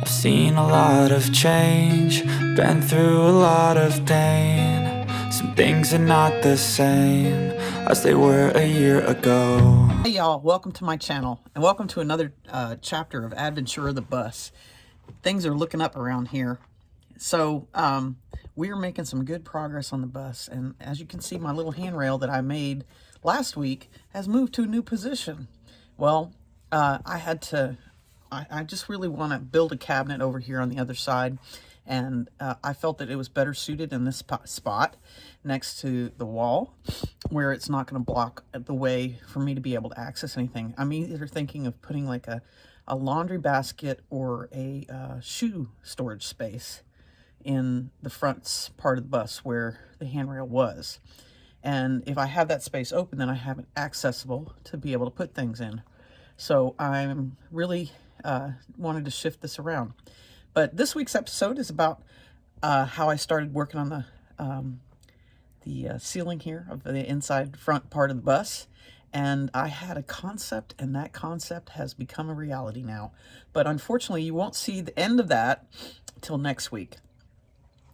I've seen a lot of change, been through a lot of pain. Some things are not the same as they were a year ago. Hey y'all, welcome to my channel and welcome to another chapter of Adventura the bus. Things are looking up around here. So we are making some good progress on the bus, and as you can see, my little handrail that I made last week has moved to a new position. Well, I just really want to build a cabinet over here on the other side, and I felt that it was better suited in this spot next to the wall where it's not going to block the way for me to be able to access anything. I'm either thinking of putting like a laundry basket or a shoe storage space in the front part of the bus where the handrail was. And if I have that space open, then I have it accessible to be able to put things in. So I'm really wanted to shift this around. But this week's episode is about how I started working on the ceiling here of the inside front part of the bus. And I had a concept, and that concept has become a reality now. But unfortunately, you won't see the end of that till next week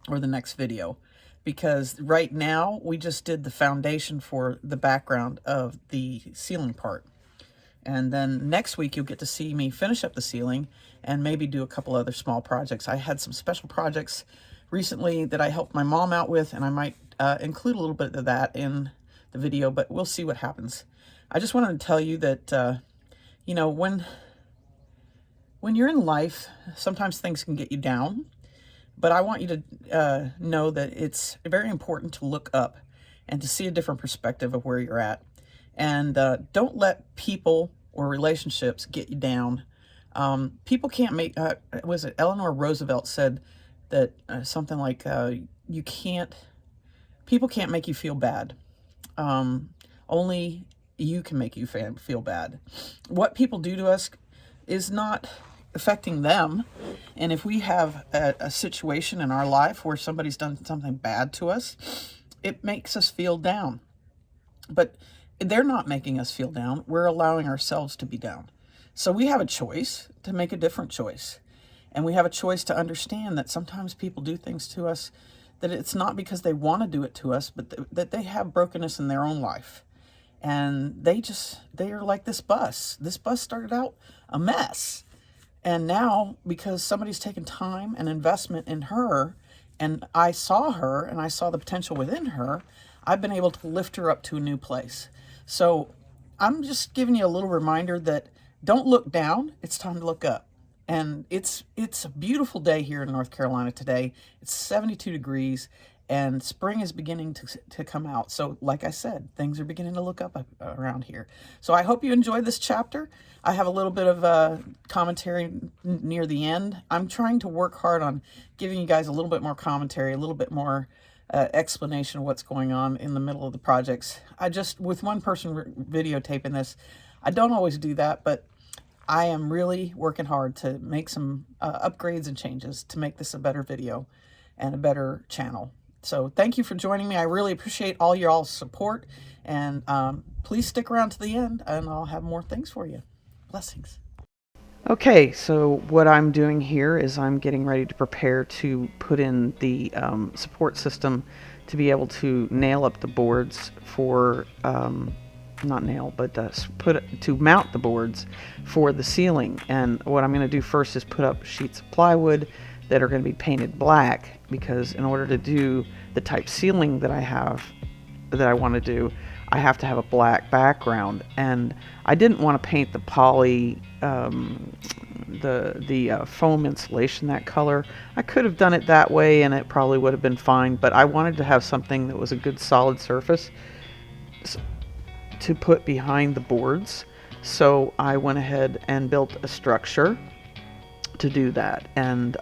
or the next video, because right now we just did the foundation for the background of the ceiling part. And then next week you'll get to see me finish up the ceiling and maybe do a couple other small projects. I had some special projects recently that I helped my mom out with, and I might include a little bit of that in the video, but we'll see what happens. I just wanted to tell you that, you know, when you're in life, sometimes things can get you down, but I want you to know that it's very important to look up and to see a different perspective of where you're at. And don't let people or relationships get you down. People can't make, was it Eleanor Roosevelt said that something like, people can't make you feel bad. Only you can make you feel bad. What people do to us is not affecting them. And if we have a situation in our life where somebody's done something bad to us, it makes us feel down. But they're not making us feel down. We're allowing ourselves to be down. So we have a choice to make a different choice. And we have a choice to understand that sometimes people do things to us that it's not because they want to do it to us, but that they have brokenness in their own life. And they are like this bus. This bus started out a mess. And now, because somebody's taken time and investment in her, and I saw her and I saw the potential within her, I've been able to lift her up to a new place. So I'm just giving you a little reminder that don't look down. It's time to look up. And it's a beautiful day here in North Carolina today. It's 72 degrees and spring is beginning to come out. So like I said, things are beginning to look up around here. So I hope you enjoyed this chapter. I have a little bit of commentary near the end. I'm trying to work hard on giving you guys a little bit more commentary, a little bit more explanation of what's going on in the middle of the projects. I just, with one person videotaping this, I don't always do that, but I am really working hard to make some upgrades and changes to make this a better video and a better channel. So thank you for joining me. I really appreciate all y'all's support, and please stick around to the end and I'll have more things for you. Blessings. Okay, so what I'm doing here is I'm getting ready to prepare to put in the support system to be able to nail up the boards for, not nail, but to mount the boards for the ceiling. And what I'm going to do first is put up sheets of plywood that are going to be painted black, because in order to do the type ceiling that I want to do, I have to have a black background. And I didn't want to paint the poly, the foam insulation that color. I could have done it that way and it probably would have been fine, but I wanted to have something that was a good solid surface to put behind the boards. So I went ahead and built a structure to do that. And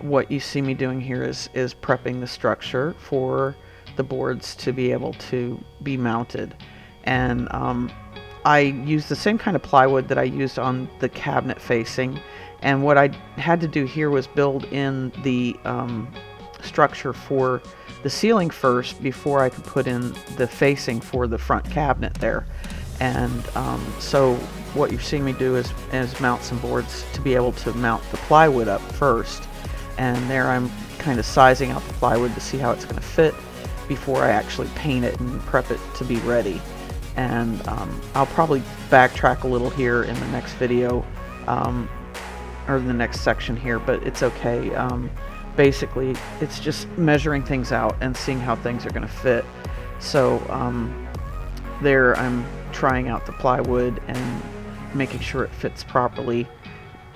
what you see me doing here is prepping the structure for the boards to be able to be mounted. And I used the same kind of plywood that I used on the cabinet facing, and what I had to do here was build in the structure for the ceiling first before I could put in the facing for the front cabinet there. And so what you're seeing me do is mount some boards to be able to mount the plywood up first. And there I'm kind of sizing out the plywood to see how it's going to fit before I actually paint it and prep it to be ready. And I'll probably backtrack a little here in the next video, or in the next section here, but it's okay. Basically, it's just measuring things out and seeing how things are going to fit. So there I'm trying out the plywood and making sure it fits properly,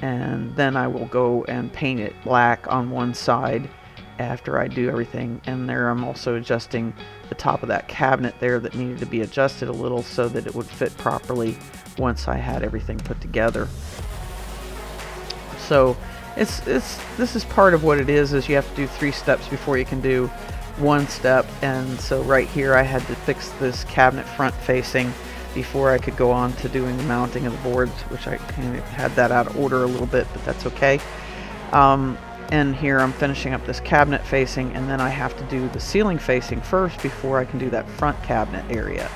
and then I will go and paint it black on one side after I do everything. And there I'm also adjusting the top of that cabinet there that needed to be adjusted a little so that it would fit properly once I had everything put together. So this is part of what it is you have to do 3 steps before you can do 1 step. And so right here I had to fix this cabinet front facing before I could go on to doing the mounting of the boards, which I kind of had that out of order a little bit, but that's okay. And here I'm finishing up this cabinet facing, and then I have to do the ceiling facing first before I can do that front cabinet area.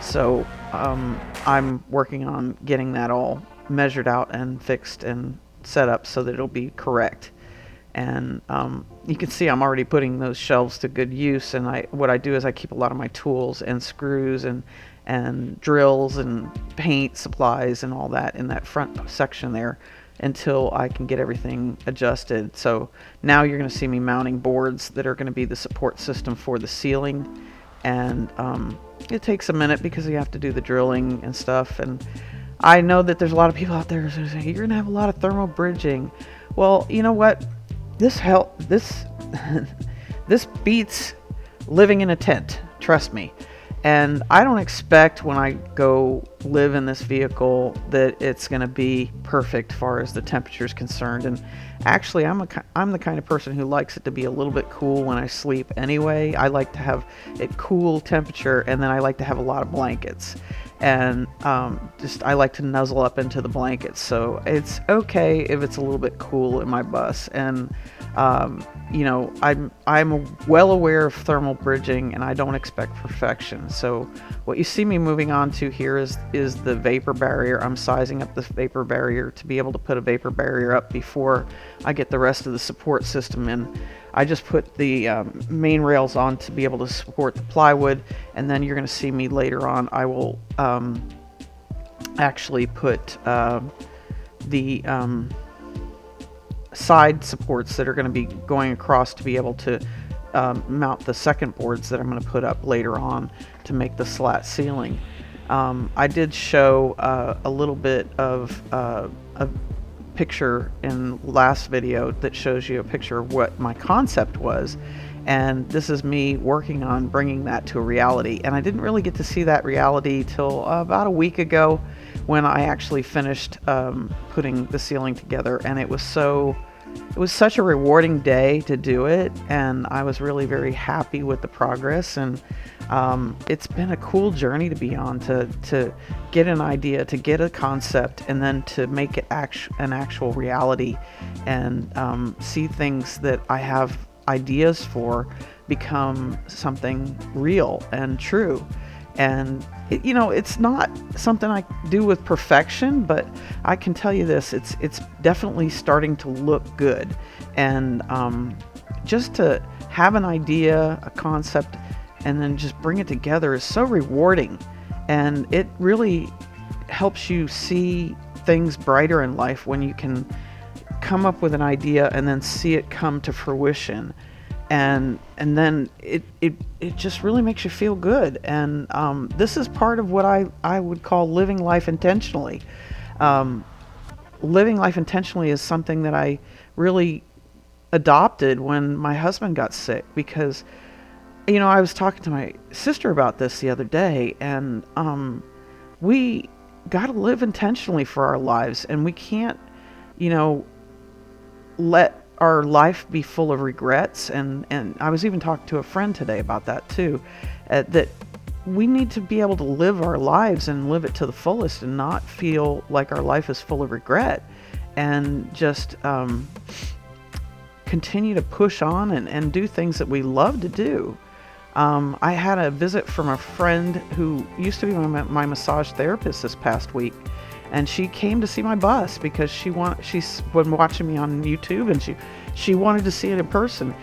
So I'm working on getting that all measured out and fixed and set up so that it'll be correct. And you can see I'm already putting those shelves to good use. And what I do is I keep a lot of my tools and screws and drills and paint supplies and all that in that front section there until I can get everything adjusted. So now you're going to see me mounting boards that are going to be the support system for the ceiling. And it takes a minute because you have to do the drilling and stuff. And I know that there's a lot of people out there who say, you're going to have a lot of thermal bridging. Well, you know what? This beats living in a tent, trust me. And I don't expect when I go live in this vehicle that it's going to be perfect as far as the temperature is concerned. And actually, I'm the kind of person who likes it to be a little bit cool when I sleep anyway. I like to have it cool temperature, and then I like to have a lot of blankets. And I like to nuzzle up into the blankets. So it's okay if it's a little bit cool in my bus. And you know, I'm well aware of thermal bridging, and I don't expect perfection. So what you see me moving on to here is the vapor barrier. I'm sizing up the vapor barrier to be able to put a vapor barrier up before I get the rest of the support system in. I just put the main rails on to be able to support the plywood, and then you're going to see me later on. I will actually put the side supports that are going to be going across to be able to mount the second boards that I'm going to put up later on to make the slat ceiling. I did show a little bit of a picture in last video that shows you a picture of what my concept was, and this is me working on bringing that to a reality. And I didn't really get to see that reality till about a week ago when I actually finished putting the ceiling together, and it was such a rewarding day to do it, and I was really very happy with the progress. And it's been a cool journey to be on, to get an idea, to get a concept, and then to make it an actual reality, and see things that I have ideas for become something real and true. And you know, it's not something I do with perfection, but I can tell you this, it's definitely starting to look good. And just to have an idea, a concept, and then just bring it together is so rewarding. And it really helps you see things brighter in life when you can come up with an idea and then see it come to fruition. And then it just really makes you feel good. And this is part of what I would call living life intentionally. Living life intentionally is something that I really adopted when my husband got sick, because, you know, I was talking to my sister about this the other day, and we got to live intentionally for our lives, and we can't, you know, let our life be full of regrets. And I was even talking to a friend today about that too, that we need to be able to live our lives and live it to the fullest and not feel like our life is full of regret, and just continue to push on and do things that we love to do. I had a visit from a friend who used to be my massage therapist this past week, and she came to see my bus because she's been watching me on YouTube, and she wanted to see it in person.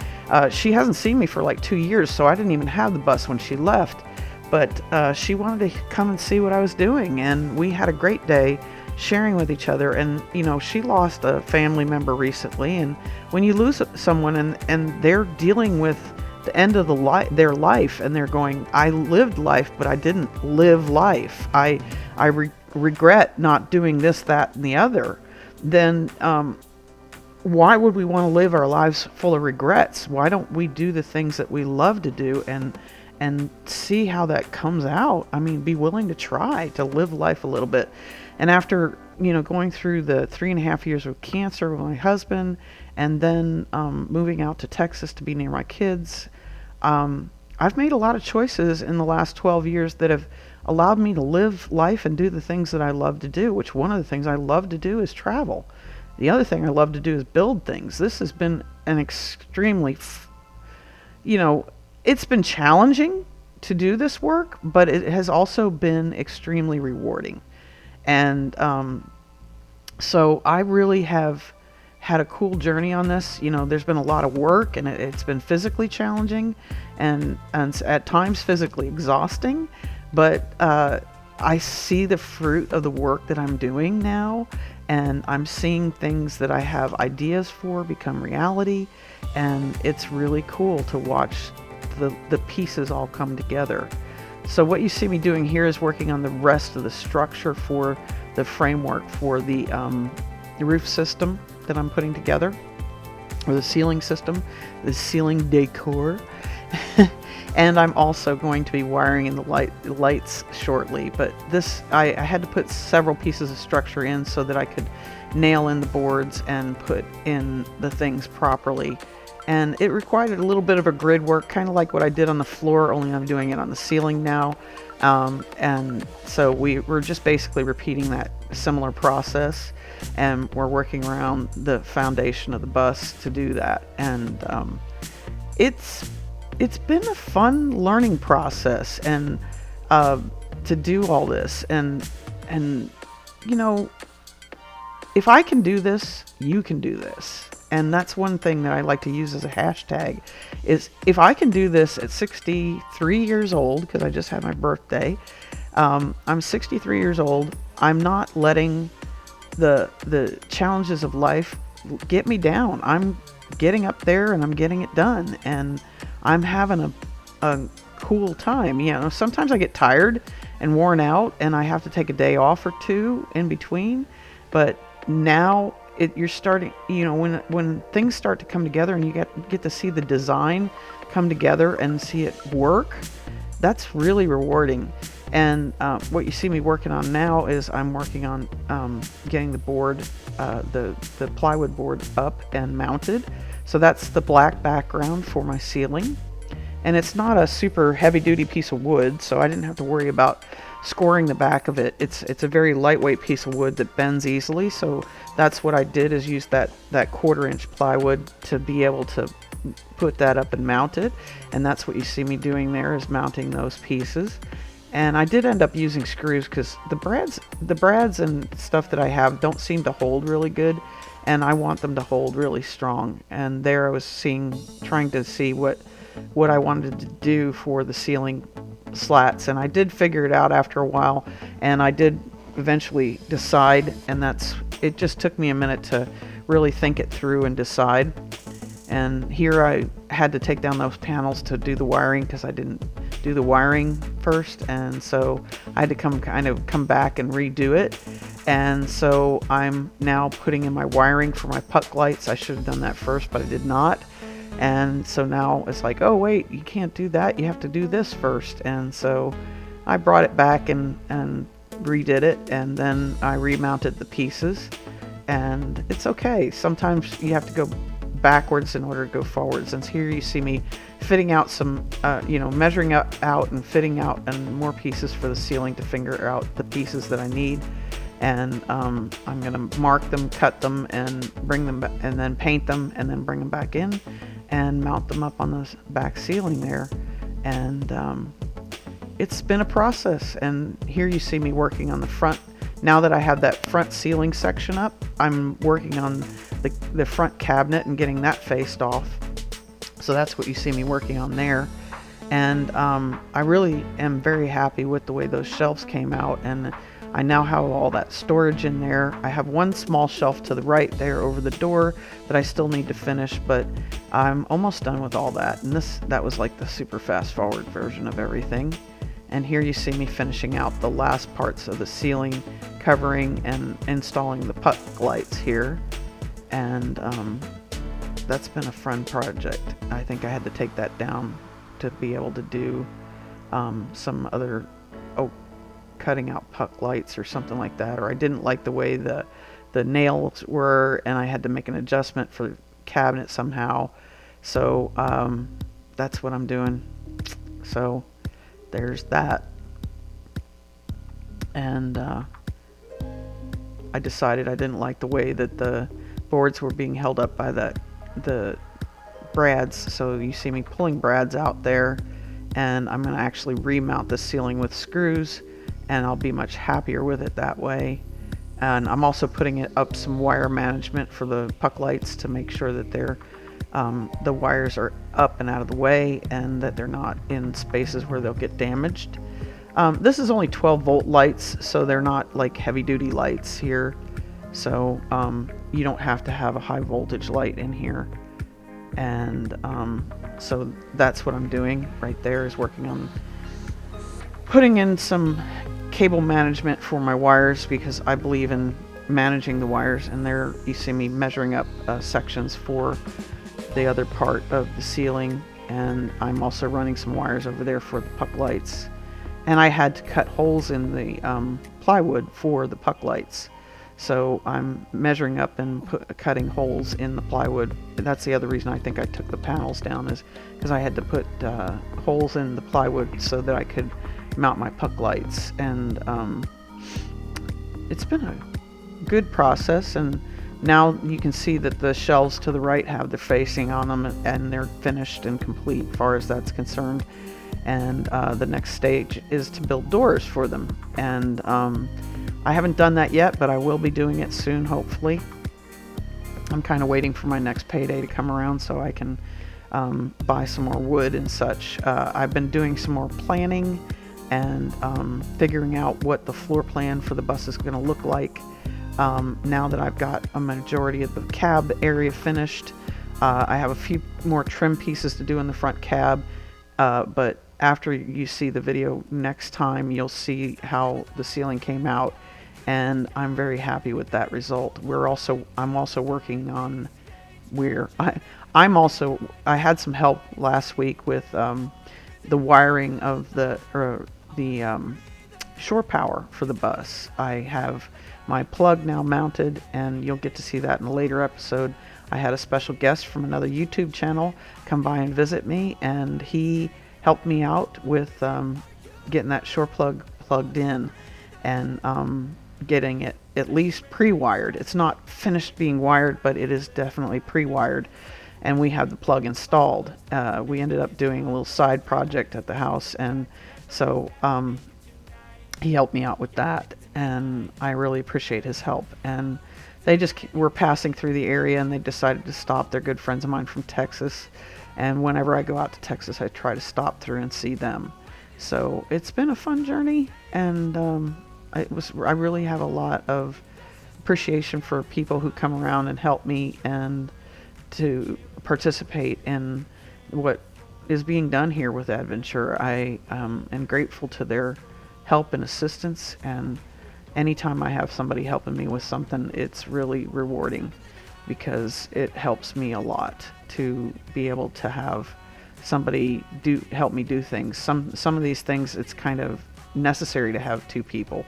She hasn't seen me for like 2 years, so I didn't even have the bus when she left. But she wanted to come and see what I was doing, and we had a great day sharing with each other. And she lost a family member recently, and when you lose someone and they're dealing with the end of their life, and they're going, I lived life, but I didn't live life. I regret not doing this, that, and the other. Then why would we want to live our lives full of regrets? Why don't we do the things that we love to do and see how that comes out? I mean, be willing to try to live life a little bit. And after going through the 3.5 years of cancer with my husband, and then moving out to Texas to be near my kids, I've made a lot of choices in the last 12 years that have allowed me to live life and do the things that I love to do, which one of the things I love to do is travel. The other thing I love to do is build things. This has been an extremely, it's been challenging to do this work, but it has also been extremely rewarding. And so I really have had a cool journey on this. There's been a lot of work, and it's been physically challenging and at times physically exhausting, but I see the fruit of the work that I'm doing now, and I'm seeing things that I have ideas for become reality, and it's really cool to watch the pieces all come together. So what you see me doing here is working on the rest of the structure for the framework for the roof system that I'm putting together, or the ceiling system, the ceiling decor. And I'm also going to be wiring in the lights shortly. But this, I had to put several pieces of structure in so that I could nail in the boards and put in the things properly. And it required a little bit of a grid work, kind of like what I did on the floor, only I'm doing it on the ceiling now. And so we're just basically repeating that similar process, and we're working around the foundation of the bus to do that. And it's been a fun learning process, and to do all this, and if I can do this, you can do this. And that's one thing that I like to use as a hashtag, is if I can do this at 63 years old, because I just had my birthday, I'm 63 years old, I'm not letting the challenges of life get me down. I'm getting up there and I'm getting it done, and I'm having a cool time. Sometimes I get tired and worn out, and I have to take a day off or two in between, but now you're starting, when things start to come together and you get to see the design come together and see it work, that's really rewarding. And what you see me working on now is I'm working on getting the board, the plywood board up and mounted. So that's the black background for my ceiling. And it's not a super heavy duty piece of wood, so I didn't have to worry about scoring the back of it. It's a very lightweight piece of wood that bends easily, so that's what I did, is use that 1/4-inch plywood to be able to put that up and mount it. And that's what you see me doing there, is mounting those pieces. And I did end up using screws because the brads and stuff that I have don't seem to hold really good, and I want them to hold really strong. And there I was trying to see what I wanted to do for the ceiling slats, and I did figure it out after a while, and I did eventually decide, and it just took me a minute to really think it through and decide. And here I had to take down those panels to do the wiring, because I didn't do the wiring first, and so I had to come back and redo it. And so I'm now putting in my wiring for my puck lights. I should have done that first, but I did not. And so now it's like, oh wait, you can't do that, you have to do this first. And so I brought it back and redid it, and then I remounted the pieces. And it's okay, sometimes you have to go backwards in order to go forwards. And here you see me fitting out some measuring out and fitting out and more pieces for the ceiling to figure out the pieces that I need. And I'm going to mark them, cut them, and bring them back, and then paint them, and then bring them back in and mount them up on the back ceiling there. And it's been a process. And here you see me working on the front. Now that I have that front ceiling section up, I'm working on the front cabinet and getting that faced off. So that's what you see me working on there. And I really am very happy with the way those shelves came out. And I now have all that storage in there. I have one small shelf to the right there over the door that I still need to finish, but I'm almost done with all that. And that was like the super fast forward version of everything. And here you see me finishing out the last parts of the ceiling covering and installing the puck lights here. And that's been a fun project. I think I had to take that down to be able to do some other cutting out puck lights or something like that, or I didn't like the way the nails were, and I had to make an adjustment for the cabinet somehow. So that's what I'm doing. So there's that. And I decided I didn't like the way that the boards were being held up by the brads, so you see me pulling brads out there, and I'm going to actually remount the ceiling with screws, and I'll be much happier with it that way. And I'm also putting it up some wire management for the puck lights to make sure that the wires are up and out of the way, and that they're not in spaces where they'll get damaged. This is only 12-volt lights, so they're not like heavy-duty lights here. So you don't have to have a high-voltage light in here. And so that's what I'm doing right there, is working on putting in some cable management for my wires, because I believe in managing the wires. And there you see me measuring up sections for the other part of the ceiling, and I'm also running some wires over there for the puck lights. And I had to cut holes in the plywood for the puck lights, so I'm measuring up and cutting holes in the plywood. That's the other reason I think I took the panels down, is because I had to put holes in the plywood so that I could mount my puck lights. And it's been a good process, and now you can see that the shelves to the right have the facing on them, and they're finished and complete as far as that's concerned. And the next stage is to build doors for them. And I haven't done that yet, but I will be doing it soon, hopefully. I'm kind of waiting for my next payday to come around so I can buy some more wood and such. I've been doing some more planning and figuring out what the floor plan for the bus is going to look like. Now that I've got a majority of the cab area finished, I have a few more trim pieces to do in the front cab, but after you see the video next time, you'll see how the ceiling came out, and I'm very happy with that result. I'm also working on I had some help last week with the wiring of the shore power for the bus. I have my plug now mounted, and you'll get to see that in a later episode. I had a special guest from another YouTube channel come by and visit me, and he helped me out with getting that shore plug plugged in, and getting it at least pre-wired. It's not finished being wired, but it is definitely pre-wired, and we have the plug installed. We ended up doing a little side project at the house, and so he helped me out with that, and I really appreciate his help. And they just were passing through the area, and they decided to stop. They're good friends of mine from Texas, and whenever I go out to Texas, I try to stop through and see them. So it's been a fun journey, and I really have a lot of appreciation for people who come around and help me and to participate in what is being done here with Adventura. I am grateful to their help and assistance, and anytime I have somebody helping me with something, it's really rewarding, because it helps me a lot to be able to have somebody help me do things. Some of these things, it's kind of necessary to have two people,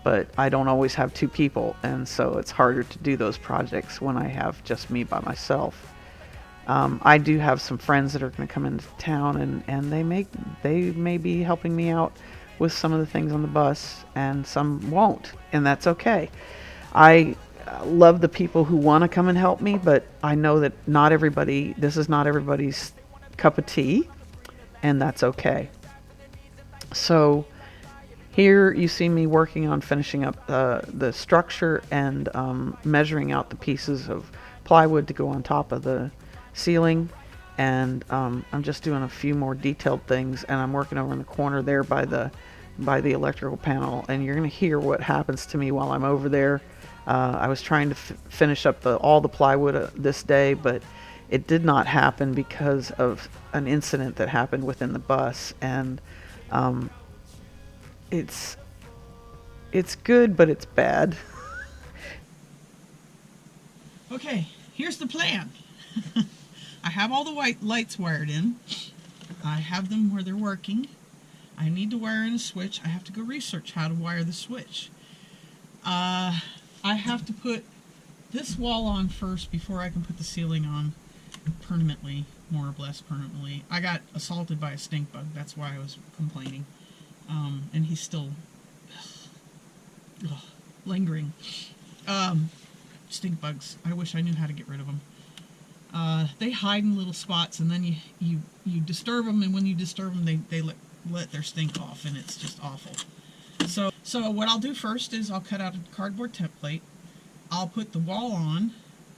but I don't always have two people, and so it's harder to do those projects when I have just me by myself. I do have some friends that are going to come into town, and they may be helping me out with some of the things on the bus, and some won't, and that's okay. I love the people who want to come and help me, but I know that this is not everybody's cup of tea, and that's okay. So here you see me working on finishing up the structure and measuring out the pieces of plywood to go on top of the ceiling. And I'm just doing a few more detailed things, and I'm working over in the corner there by the electrical panel, and you're going to hear what happens to me while I'm over there. I was trying to finish up all the plywood this day, but it did not happen because of an incident that happened within the bus, and it's good, but it's bad. Okay, here's the plan. I have all the white lights wired in. I have them where they're working. I need to wire in a switch. I have to go research how to wire the switch. I have to put this wall on first before I can put the ceiling on permanently, more or less permanently. I got assaulted by a stink bug. That's why I was complaining. And he's still lingering. Stink bugs. I wish I knew how to get rid of them. They hide in little spots, and then you disturb them, and when you disturb them, they let their stink off, and it's just awful. So what I'll do first is I'll cut out a cardboard template. I'll put the wall on,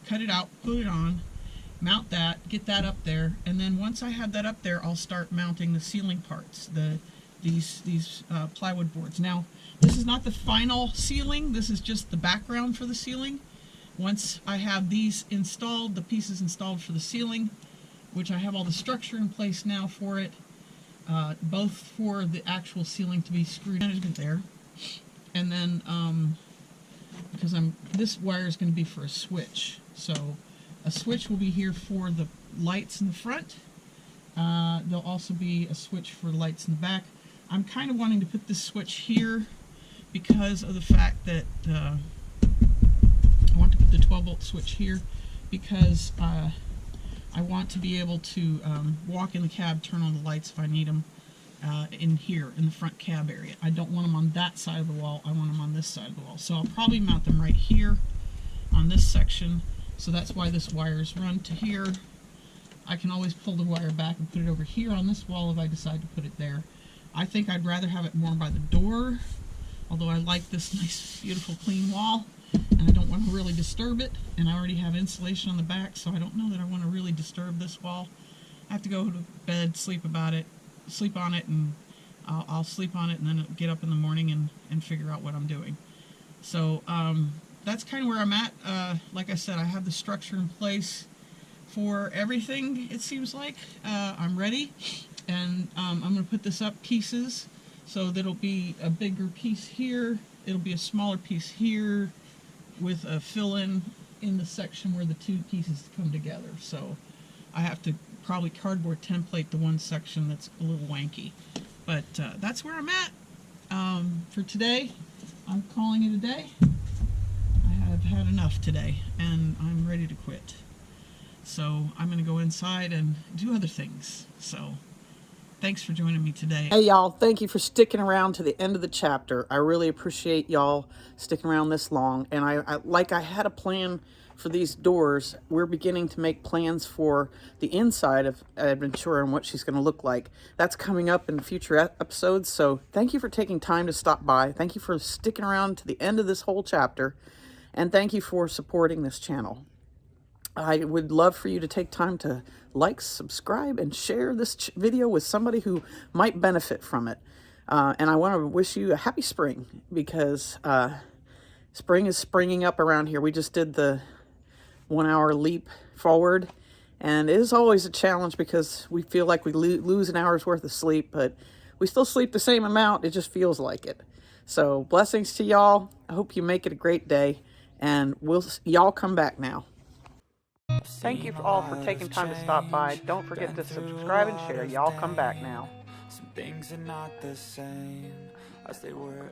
cut it out, put it on, mount that, get that up there, and then once I have that up there, I'll start mounting the ceiling parts, these plywood boards. Now, this is not the final ceiling. This is just the background for the ceiling. Once I have these installed, the pieces installed for the ceiling, which I have all the structure in place now for it, both for the actual ceiling to be screwed management there, and then because this wire is going to be for a switch, so a switch will be here for the lights in the front. There'll also be a switch for lights in the back. I'm kind of wanting to put this switch here because of the fact that I want to put the 12-volt switch here because I want to be able to walk in the cab, turn on the lights if I need them in here, in the front cab area. I don't want them on that side of the wall. I want them on this side of the wall. So I'll probably mount them right here on this section. So that's why this wire is run to here. I can always pull the wire back and put it over here on this wall if I decide to put it there. I think I'd rather have it more by the door, although I like this nice, beautiful, clean wall. And I don't want to really disturb it, and I already have insulation on the back, so I don't know that I want to really disturb this wall. I have to go to bed, sleep on it, and I'll sleep on it, and then get up in the morning and figure out what I'm doing. So that's kind of where I'm at. Like I said, I have the structure in place for everything, it seems like. I'm ready, and I'm going to put this up pieces, so that'll be a bigger piece here, it'll be a smaller piece here, with a fill-in in the section where the two pieces come together. So I have to probably cardboard template the one section that's a little wanky. But that's where I'm at for today. I'm calling it a day. I have had enough today, and I'm ready to quit. So I'm going to go inside and do other things. So thanks for joining me today. Hey, y'all. Thank you for sticking around to the end of the chapter. I really appreciate y'all sticking around this long. And I had a plan for these doors. We're beginning to make plans for the inside of Adventura and what she's going to look like. That's coming up in future episodes. So thank you for taking time to stop by. Thank you for sticking around to the end of this whole chapter. And thank you for supporting this channel. I would love for you to take time to like, subscribe, and share this video with somebody who might benefit from it. And I want to wish you a happy spring, because spring is springing up around here. We just did the 1 hour leap forward, and it is always a challenge because we feel like we lose an hour's worth of sleep, but we still sleep the same amount. It just feels like it. So blessings to y'all. I hope you make it a great day, and y'all come back now. Thank you all for taking time to stop by. Don't forget to subscribe and share. Y'all come back now. Some things are not the same as they were.